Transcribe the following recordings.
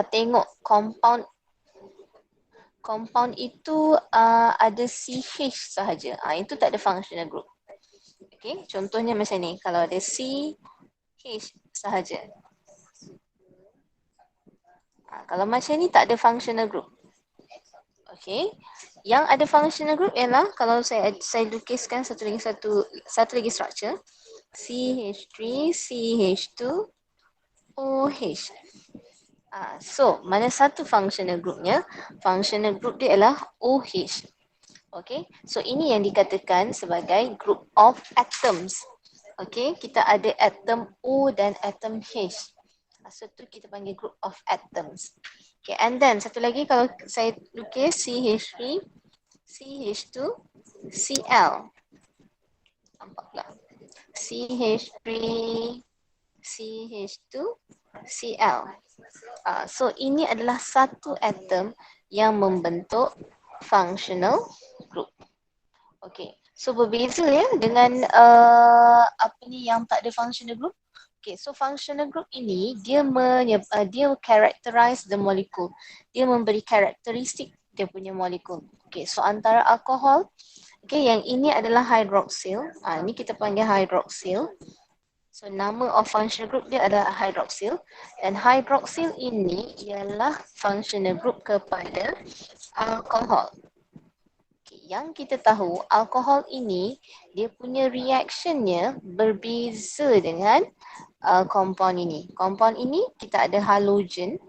tengok compound itu ada CH sahaja. Itu tak ada functional group. Okay, contohnya macam ni. Kalau ada CH sahaja. Kalau macam ni tak ada functional group. Okay, yang ada functional group ialah kalau saya lukiskan satu lagi structure. CH3, CH2, OH. So, mana satu functional groupnya? Functional group dia ialah OH. Okay, so ini yang dikatakan sebagai group of atoms. Okay, kita ada atom O dan atom H. So, tu kita panggil group of atoms. Okay, and then satu lagi kalau saya lukis CH3, CH2, Cl. Nampak pula. CH3, CH2, Cl. So ini adalah satu atom yang membentuk functional group. Okay, so berbeza ya dengan apa ni yang tak ada functional group. Okay, so functional group ini dia characterize the molecule. Dia memberi karakteristik dia punya molekul. Okay, so antara alkohol, okay, yang ini adalah hydroxyl. Ini kita panggil hydroxyl. So nama of functional group dia adalah hydroxyl. Dan hydroxyl ini ialah functional group kepada alkohol. Okay, yang kita tahu alkohol ini dia punya reactionnya berbeza dengan compound ini. Compound ini kita ada halogen.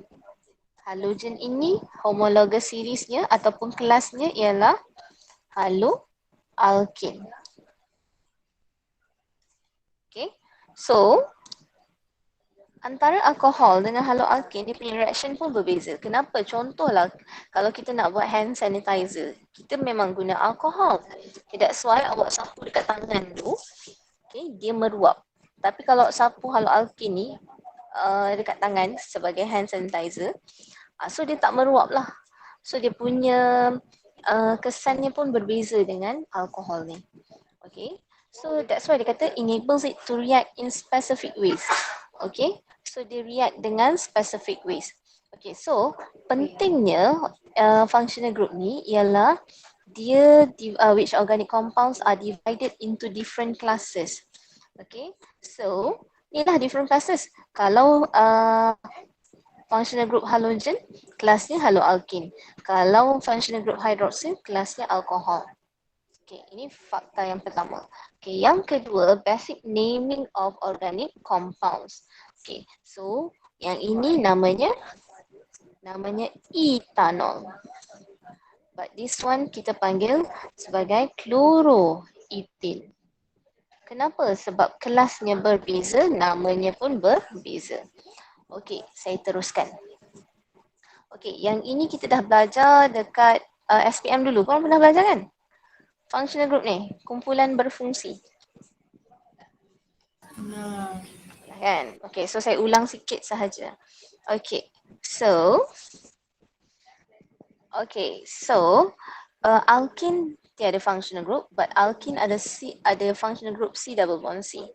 Halogen ini homologous seriesnya ataupun kelasnya ialah haloalkin. Okay, so antara alkohol dengan haloalkin dia punya reaction pun berbeza. Kenapa? Contohlah kalau kita nak buat hand sanitizer, kita memang guna alkohol. That's why awak sapu dekat tangan tu, okay, dia meruap. Tapi kalau sapu haloalkin ni dekat tangan sebagai hand sanitizer, so dia tak meruap lah. So dia punya kesannya pun berbeza dengan alkohol ni. Okay, so that's why dia kata enables it to react in specific ways. Okay, so dia react dengan specific ways. Okay, so pentingnya functional group ni ialah dia which organic compounds are divided into different classes. Okay, so inilah different classes. Kalau functional group halogen, kelasnya haloalkin. Kalau functional group hydroxyl, kelasnya alkohol. Okay, ini fakta yang pertama. Okay, yang kedua, basic naming of organic compounds. Okay, so yang ini namanya ethanol. But this one kita panggil sebagai chloroethane. Kenapa? Sebab kelasnya berbeza, namanya pun berbeza. Okay, saya teruskan. Okay, yang ini kita dah belajar dekat SPM dulu. Korang pernah belajar kan? Functional group ni, kumpulan berfungsi. Kan? Okay, so saya ulang sikit sahaja. Okay, so alkene tiada functional group, but alkene ada functional group C double bond C.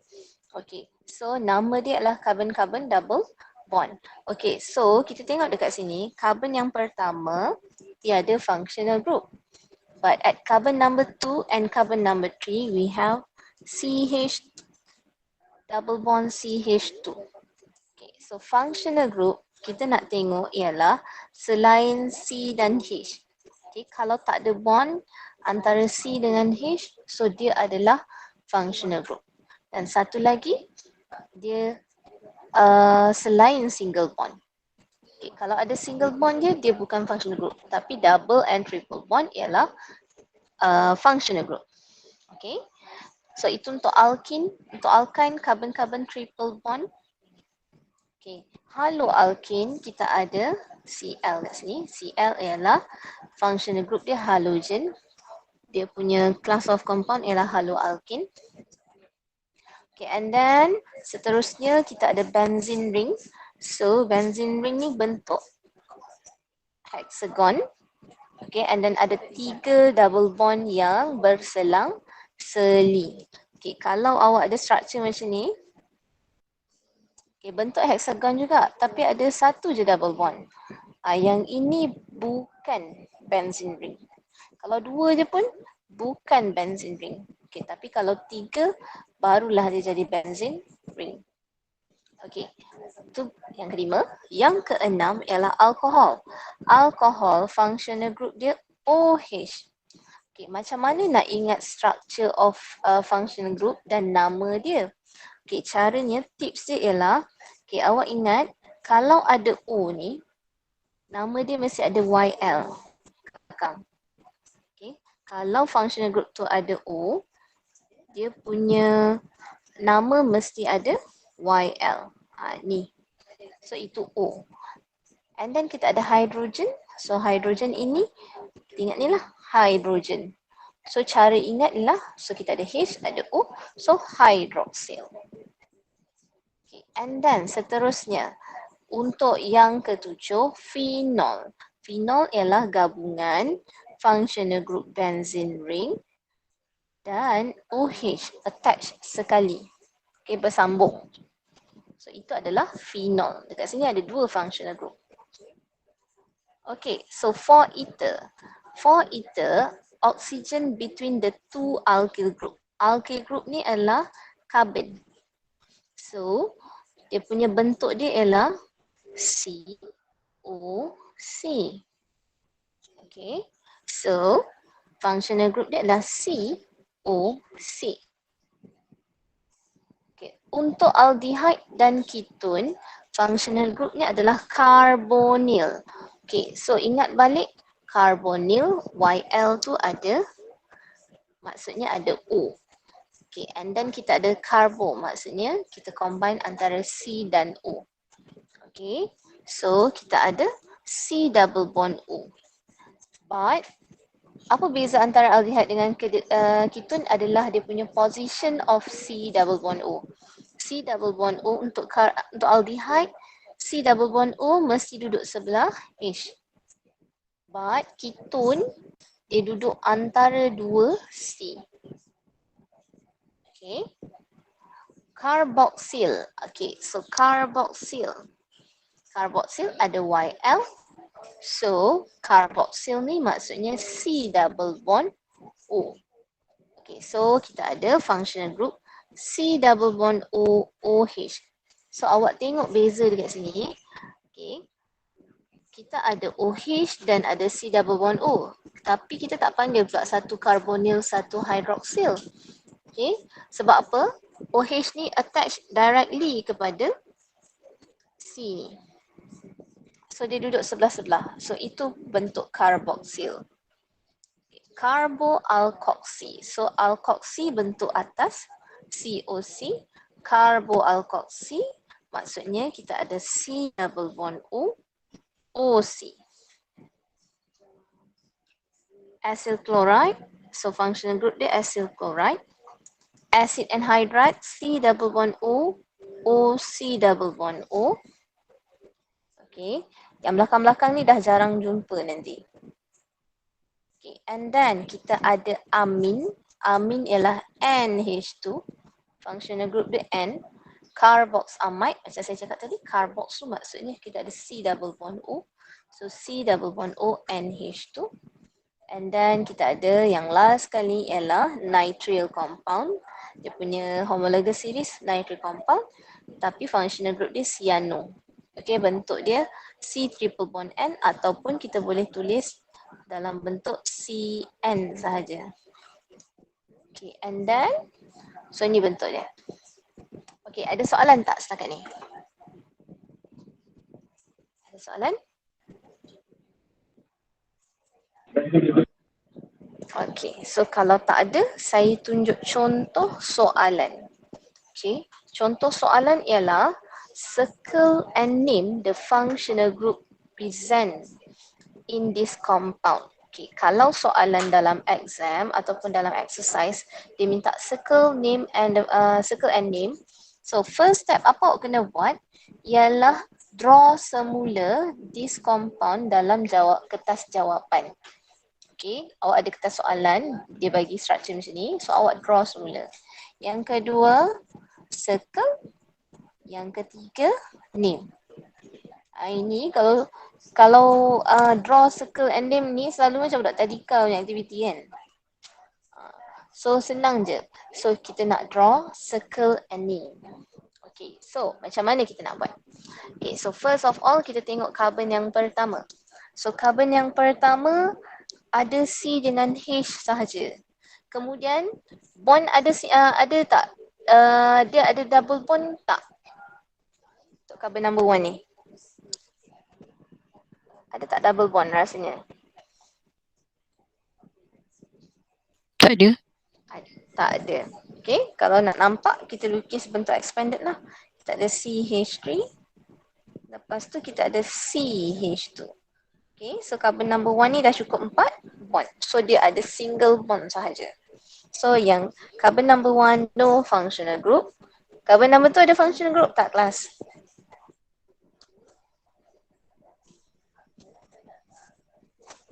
Okay, so nama dia adalah carbon-carbon double bond. Okay, so kita tengok dekat sini, carbon yang pertama tiada functional group. But at carbon number 2 and carbon number 3, we have CH double bond CH2. Okay, so functional group kita nak tengok ialah selain C dan H. Okay, kalau tak ada bond antara C dengan H, so dia adalah functional group. Dan satu lagi, dia selain single bond. Okay, kalau ada single bond dia bukan functional group. Tapi double and triple bond ialah functional group. Okay, so itu untuk alkene. Untuk alkyne, carbon-carbon triple bond. Okay, haloalkane kita ada Cl kat sini. Cl ialah functional group dia halogen. Dia punya class of compound ialah haloalkane. Okay, and then seterusnya kita ada benzene ring. So benzene ring ni bentuk hexagon. Okay, and then ada 3 double bond yang berselang-seli. Okay, kalau awak ada structure macam ni, Okay, bentuk hexagon juga, tapi ada satu je double bond. Yang ini bukan benzene ring. Kalau dua je pun bukan benzene ring. Okay, tapi kalau tiga barulah dia jadi benzene ring. Okay, itu yang kelima. Yang keenam ialah alkohol. Alkohol functional group dia OH. Okay, macam mana nak ingat structure of functional group dan nama dia? Okay, caranya, tips dia ialah, okay, awak ingat kalau ada O ni, nama dia mesti ada YL belakang. Okay, kalau functional group tu ada O, dia punya nama mesti ada YL. Ni. So itu O. And then kita ada hydrogen. So hydrogen ini, ingat ni lah, hydrogen. So cara ingat ialah, so kita ada H, ada O, so hydroxyl. Okay. And then seterusnya, untuk yang ketujuh, phenol. Phenol ialah gabungan functional group benzene ring dan OH attach sekali. Okay, bersambung. So itu adalah phenol. Dekat sini ada dua functional group. Okay, so for ether. For ether, oxygen between the two alkyl group. Alkyl group ni adalah carbon. So, dia punya bentuk dia ialah COC. Okay, so functional group dia adalah COC. Okay. Untuk aldehyde dan ketone, functional group ni adalah carbonyl. Okay, so ingat balik, carbonyl, YL tu ada, maksudnya ada O. Okay, and then kita ada carbo, maksudnya kita combine antara C dan O. Okay, so kita ada C double bond O. But, apa beza antara aldehyde dengan ketone adalah dia punya position of C double bond O. C double bond O untuk aldehyde, C double bond O mesti duduk sebelah H. But ketone dia duduk antara dua C. Okay. Carboxyl. Okay, so carboxyl. Carboxyl ada YL. So, carboxyl ni maksudnya C double bond O. Okay, so kita ada functional group C double bond O, OH. So, awak tengok beza dekat sini. Okay. Kita ada OH dan ada C double bond O. Tapi kita tak panggil pula satu carbonyl, satu hydroxyl. Okay. Sebab apa? OH ni attach directly kepada C. So, dia duduk sebelah-sebelah. So, itu bentuk carboxyl. Carboalkoxy. So, alkoxy bentuk atas, COC. Carboalkoxy, maksudnya kita ada C double bond O, OC. Acyl chloride. So, functional group dia acyl chloride. Acid anhydride, C double bond O, OC double bond O. Okay. Yang belakang-belakang ni dah jarang jumpa nanti. Okay. And then kita ada amin. Amin ialah NH2. Functional group dia N. Carboxamide. Macam saya cakap tadi, carbox tu maksudnya kita ada C double bond O. So C double bond O NH2. And then kita ada yang last kali ialah nitrile compound. Dia punya homologous series nitrile compound. Tapi functional group dia cyano. Okay, bentuk dia C triple bond N ataupun kita boleh tulis dalam bentuk CN sahaja. Okay, and then, so ni bentuk dia. Okay, ada soalan tak setakat ni? Ada soalan? Okay, so kalau tak ada, saya tunjuk contoh soalan. Okay, contoh soalan ialah circle and name the functional group present in this compound. Okay, kalau soalan dalam exam ataupun dalam exercise, dia minta circle name and name. So first step apa awak kena buat ialah draw semula this compound dalam kertas jawapan. Okay, awak ada kertas soalan, dia bagi structure macam ni, so awak draw semula. Yang kedua, circle Yang ketiga, name. Ini kalau draw, circle and name ni selalu macam budak tadika punya aktiviti kan. So senang je. So kita nak draw, circle and name. Okay, so macam mana kita nak buat? Okay, so first of all kita tengok carbon yang pertama. So carbon yang pertama ada C dengan H sahaja. Kemudian bond ada tak? Dia ada double bond tak? Untuk carbon number 1 ni. Ada tak double bond rasanya? Tak ada. Tak ada. Okay, kalau nak nampak kita lukis bentuk expanded lah. Kita ada CH3. Lepas tu kita ada CH2. Okay, so carbon number 1 ni dah cukup 4 bond. So dia ada single bond sahaja. So yang carbon number 1 no functional group. Carbon number 2 ada functional group tak kelas?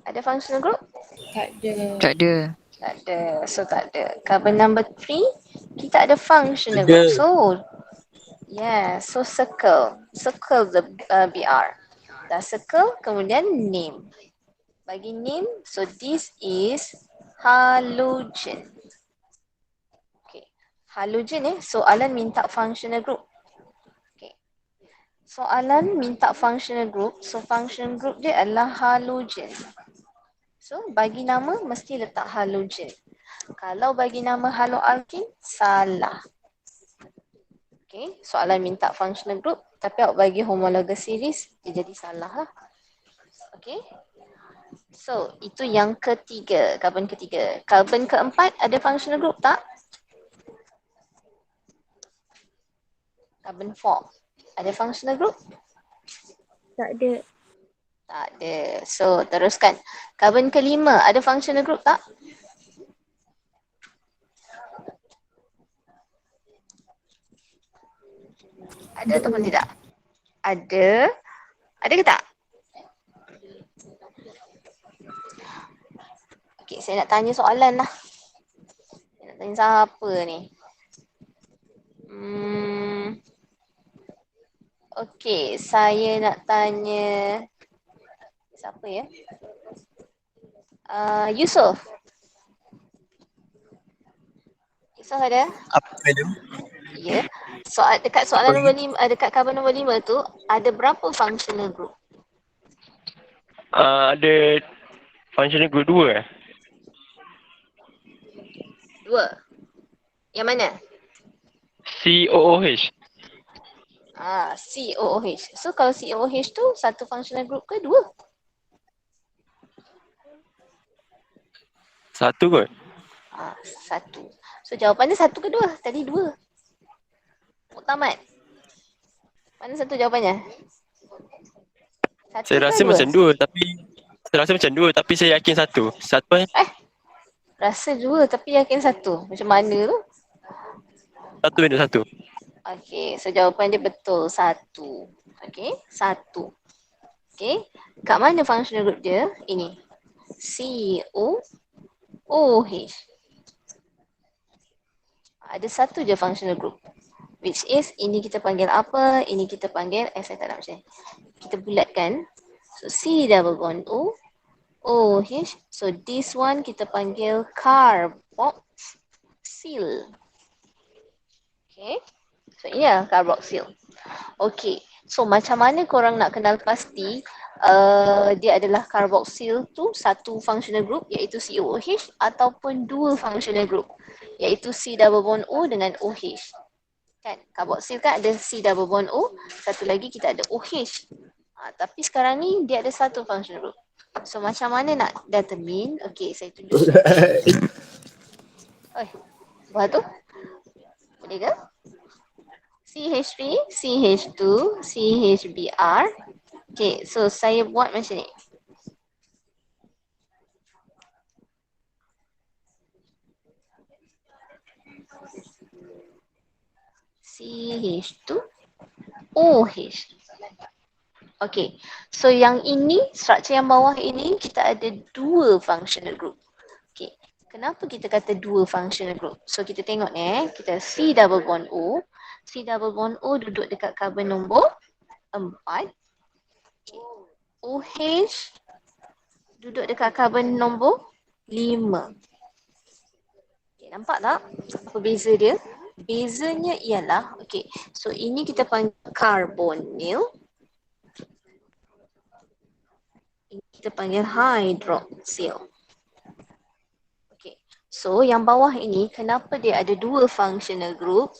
Ada functional group? Tak ada. Tak ada. So tak ada. Carbon number 3 kita ada functional group. So yeah, so circle the BR. Dah circle, kemudian name. Bagi name, so this is halogen. Okay, halogen soalan minta functional group. Okay, soalan minta functional group, so functional group dia adalah halogen. So bagi nama mesti letak halogen. Kalau bagi nama haloalkin, salah. Okay, soalan minta functional group tapi awak bagi homologous series, dia jadi salah lah. Okay, so itu yang ketiga, carbon ketiga. Carbon keempat ada functional group tak? Carbon 4 ada functional group? Tak ada. Tak ada. So teruskan. Carbon kelima ada functional group tak? Ada ataupun tidak? Ada. Ada ke tak? Okay, saya nak tanya soalan lah. Saya nak tanya siapa ni? Okay, saya nak tanya siapa ya? Yusof. Yusof ada? Apa madam? Ya. Dekat soalan nombor 5, dekat carbon nombor 5 tu ada berapa functional group? Ada functional group 2 eh? 2. Yang mana? COOH. COOH. So kalau COOH tu satu functional group ke 2? Satu kot. Satu. So jawapannya 1 ke 2? Tadi 2. Muktamad. Mana satu jawapannya? Satu Saya rasa ke macam 2 tapi saya yakin satu. Satu Rasa 2 tapi yakin 1. Macam mana tu? satu. Okay, so jawapan dia betul 1. Okay, 1. Okay, kat mana functional group dia? Ini. COOH. Ada satu je functional group. Which is, ini kita panggil apa? Ini kita panggil, saya tak nak macam ni. Kita bulatkan. So, C double bond O. OH. So, this one kita panggil carboxyl. Okay. So, ini lah carboxyl. Okay. So, macam mana korang nak kenal pasti dia adalah carboxyl tu satu functional group iaitu COOH ataupun dua functional group iaitu C double bond O dengan OH. Kan? Carboxyl kan ada C double bond O, satu lagi kita ada OH. Tapi sekarang ni dia ada satu functional group. So macam mana nak determine? Okay, saya tunjuk. Buat tu? Boleh ke? CH3, CH2, CHBr. Okay, so saya buat macam ni. CH2, OH. Okay, so yang ini, struktur yang bawah ini, kita ada dua functional group. Okay, kenapa kita kata dua functional group? So kita tengok ni, kita C double bond O. C double bond O duduk dekat carbon nombor 4. Okay. OH duduk dekat carbon nombor 5. Okay, nampak tak apa beza dia? Bezanya ialah, okay, so ini kita panggil carbonyl. Ini kita panggil hydroxyl. Okay, so yang bawah ini kenapa dia ada dua functional group?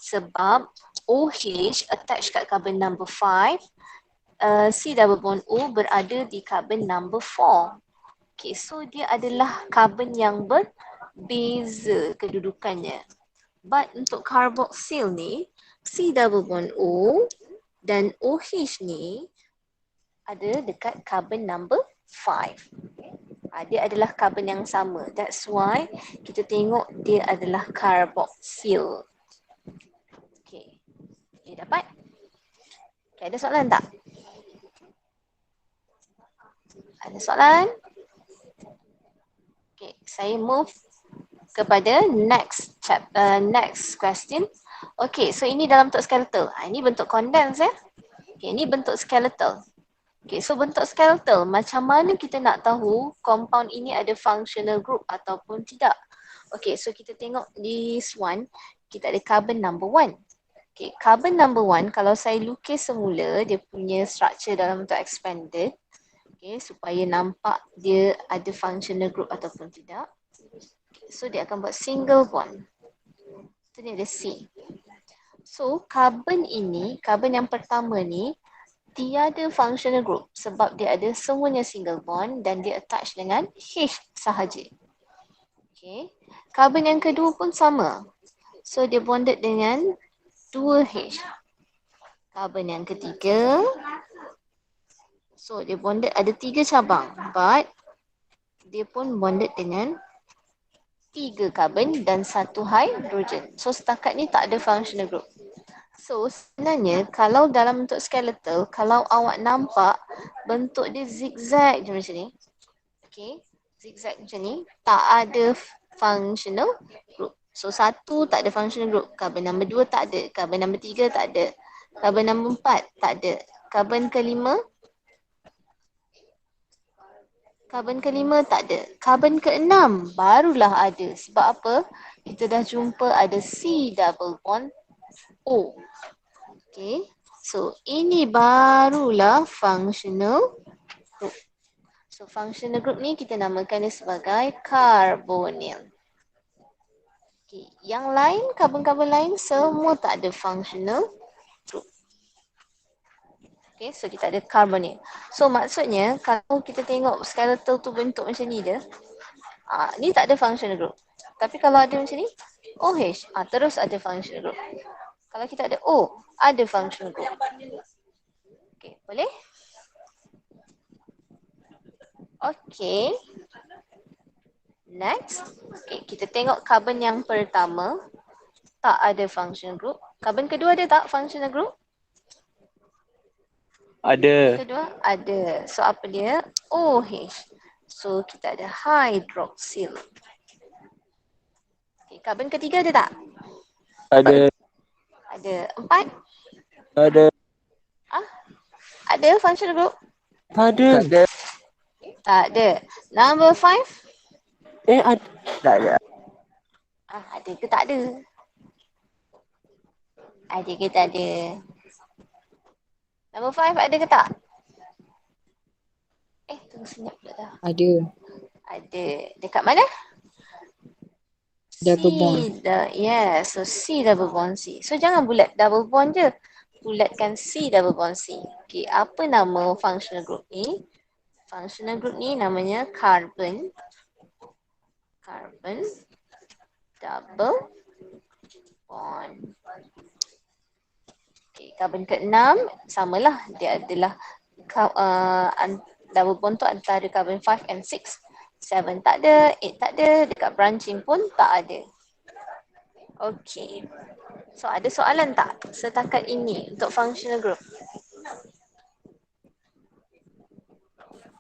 Sebab OH attach kat carbon number 5, C double bond O berada di carbon number 4. Okay, so dia adalah carbon yang berbeza kedudukannya. But untuk carboxyl ni, C double bond O dan OH ni ada dekat carbon number 5. Dia adalah carbon yang sama. That's why kita tengok dia adalah carboxyl. Okay, dapat? Okay, ada soalan tak? Ada soalan? Okay, saya move kepada next question. Okay, so ini dalam bentuk skeletal. Ini bentuk condense ya. Okay, ini bentuk skeletal. Okay, so bentuk skeletal, macam mana kita nak tahu compound ini ada functional group ataupun tidak? Okay, so kita tengok this one, kita ada carbon number 1. Okay, carbon number 1, kalau saya lukis semula dia punya structure dalam bentuk expanded, okay, supaya nampak dia ada functional group ataupun tidak. Okay, so dia akan buat single bond. So ni ada C. So carbon ini, carbon yang pertama ni, tiada functional group sebab dia ada semuanya single bond dan dia attach dengan H sahaja. Okay. Carbon yang kedua pun sama. So dia bonded dengan 2H. Carbon yang ketiga, so dia bonded ada 3 cabang but dia pun bonded dengan 3 carbon dan 1 hydrogen. So setakat ni tak ada functional group. So sebenarnya kalau dalam bentuk skeletal, kalau awak nampak bentuk dia zigzag je macam ni. Okay, zigzag macam ni, tak ada functional group. So 1 tak ada functional group, carbon number 2 tak ada, carbon number 3 tak ada, carbon number 4 tak ada, carbon kelima tak ada, carbon keenam barulah ada. Sebab apa? Kita dah jumpa ada C double bond O. Okay, so ini barulah functional group. So functional group ni kita namakan dia sebagai carbonyl. Okay, yang lain, karbon-karbon lain semua tak ada functional group. Okay, so kita ada carbonyl. So maksudnya kalau kita tengok skeletal tu bentuk macam ni dia, ni tak ada functional group. Tapi kalau ada macam ni, OH, terus ada functional group. Kalau kita ada O, ada functional group. Okay, boleh? Okay. Next. Okay, kita tengok carbon yang pertama. Tak ada functional group. Carbon kedua ada tak functional group? Ada. Kedua ada. So apa dia? OH. So kita ada hydroxyl. Okay, carbon ketiga ada tak? Ada. Ada. 4? Ada. Ada functional group? Ada. Tak ada. Number 5? Ada. Tak ada. Ada ke tak ada? Ada ke tak ada? Number 5 ada ke tak? Tunggu senyap pula dah. Ada. Ada. Dekat mana? Double bond. Yeah, so C double bond C. So jangan bulat double bond je. Bulatkan C double bond C. Okay, apa nama functional group ni? Functional group ni namanya carbon. Carbon double bond. Okay, carbon ke-6 samalah. Dia adalah double bond tu antara carbon 5 and 6. 7 tak ada, 8 tak ada, dekat branching pun tak ada. Okay. So ada soalan tak setakat ini untuk functional group?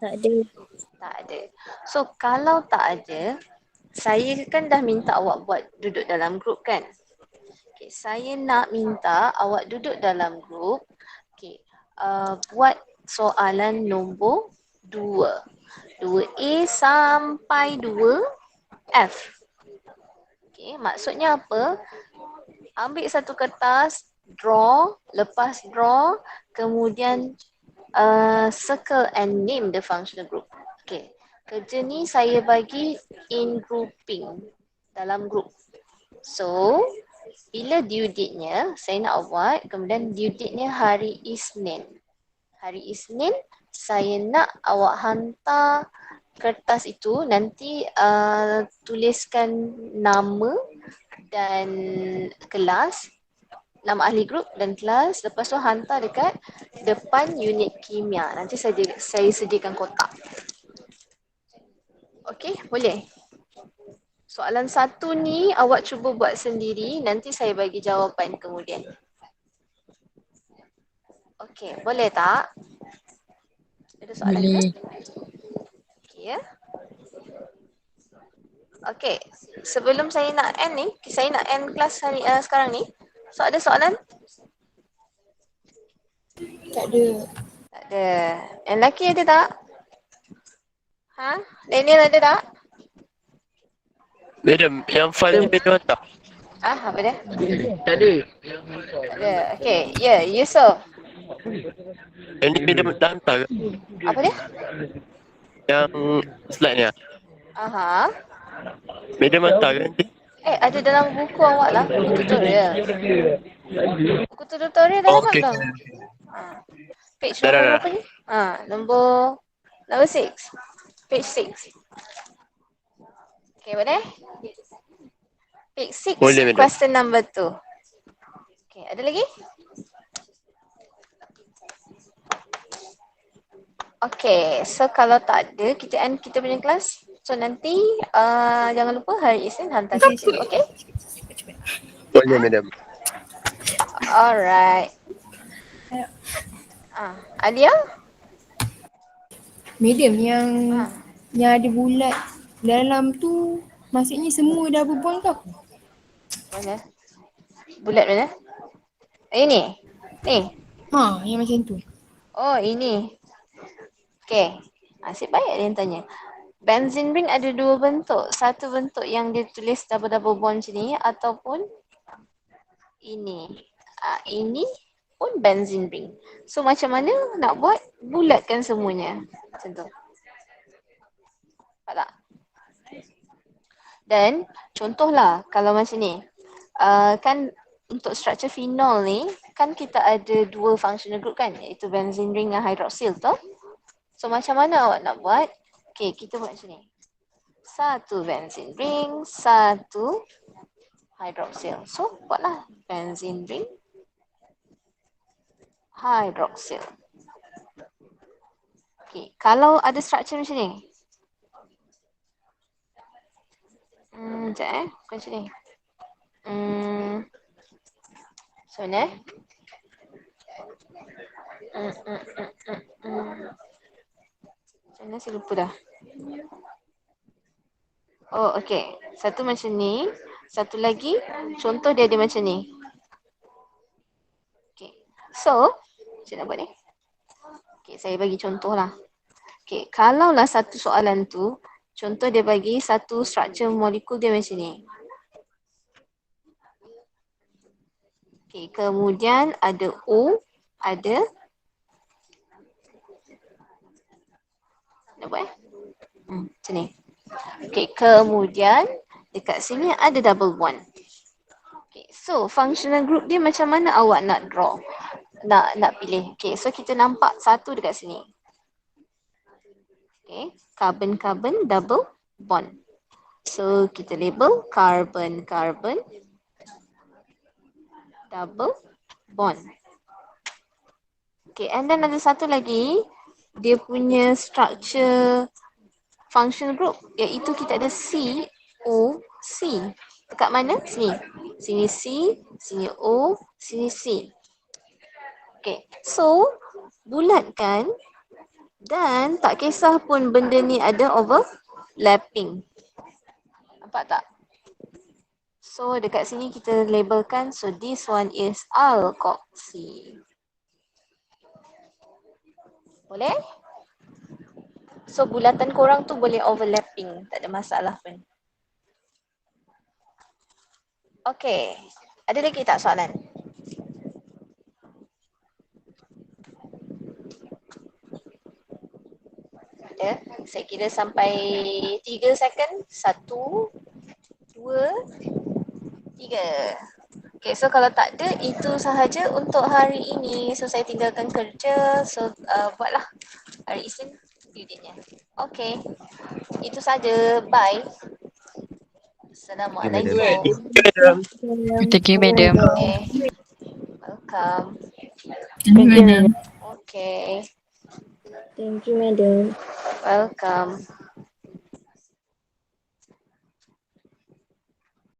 Tak ada. Tak ada. So kalau tak ada, saya kan dah minta awak buat duduk dalam grup kan? Okay, saya nak minta awak duduk dalam grup. Okay, buat soalan nombor 2. 2A sampai 2F. Okay, maksudnya apa? Ambil satu kertas, draw, lepas draw, kemudian circle and name the functional group. Okay, kerja ni saya bagi in grouping, dalam group. So, bila due date-nya, saya nak buat, kemudian due date-nya hari Isnin. Hari Isnin, saya nak awak hantar kertas itu, nanti tuliskan nama dan kelas, nama ahli grup dan kelas, lepas tu hantar dekat depan unit kimia. Nanti saya sediakan kotak. Okey, boleh? Soalan 1 ni awak cuba buat sendiri, nanti saya bagi jawapan kemudian. Okey, boleh tak? Ada soalan Boleh. ke? Okey ya. Okey, sebelum saya nak end ni, saya nak end kelas hari sekarang ni. So ada soalan? Tak ada. Tak ada. Yang lelaki ada tak? Ha? Daniel ada tak? Madam, yang file ni madam hantar. Apa dia? Tak ada. Tak ada. Okey, ya, Yusof. Yang ni madam dah hantar ke? Apa dia? Yang slide ni lah. Aha. Madam hantar ke nanti? Ada dalam buku awak lah, buku tutorial. Buku tutorial dah dapat Okey. belum? Page Dah, nombor dah. berapa ni? Nombor 6. Page 6. Okay, boleh? Page 6, Boleh, madam. question number 2. Okay, ada lagi? Okay, so kalau tak ada, kita end kita punya kelas. So nanti jangan lupa hari Isnin hantar kerja, okay? Boleh madam. Alright. Alia? Madam, yang ada bulat dalam tu maksudnya semua dah berbual kau? Mana? Bulat mana? Ini? Ni? Yang macam tu. Oh, ini. Okay. Asyik baik dia yang tanya. Benzene ring ada 2 bentuk. Satu bentuk yang dia tulis double-double bond macam ni ataupun ini. Ini pun benzene ring. So macam mana nak buat? Bulatkan semuanya. Macam tu. Nampak tak? Dan contohlah kalau macam ni. Kan untuk struktur phenol ni kan kita ada 2 functional group kan, iaitu benzene ring dan hydroxyl tu. So macam mana awak nak buat? Okay, kita buat macam ni. 1 benzene ring, 1 hydroxyl. So buatlah benzene ring, hydroxyl. Okay, kalau ada struktur macam ni. Sekejap bukan macam ni. So ni macam mana saya lupa dah. Oh, okay. Satu macam ni. Satu lagi, contoh dia ada macam ni. Okay. So, saya nak buat ni. Okay, saya bagi contoh lah. Okay, kalaulah satu soalan tu, contoh dia bagi satu struktur molekul dia macam ni. Okay, kemudian ada O, ada nak buat macam ni. Okay, kemudian dekat sini ada double bond. Okay, so functional group dia macam mana awak nak draw? Nak pilih. Okay, so kita nampak satu dekat sini. Okay, carbon-carbon double bond. So kita label carbon-carbon double bond. Okay, and then ada satu lagi. Dia punya structure functional group, iaitu kita ada COC. Dekat mana? Sini. Sini C, sini O, sini C. Okay, so bulatkan dan tak kisah pun benda ni ada overlapping. Nampak tak? So dekat sini kita labelkan, so this one is alkoxy. Boleh? So bulatan korang tu boleh overlapping, tak ada masalah pun. Okay, ada lagi tak soalan? Ada? Saya kira sampai 3 second. 1, 2, 3. Okay, so kalau tak ada, itu sahaja untuk hari ini. So saya tinggalkan kerja. So buatlah hari Isnin unitnya. Okay, itu saja. Bye. Assalamualaikum. Thank you, madam. Okay. Welcome. Thank you, madam. Okay. Thank you, madam. Welcome.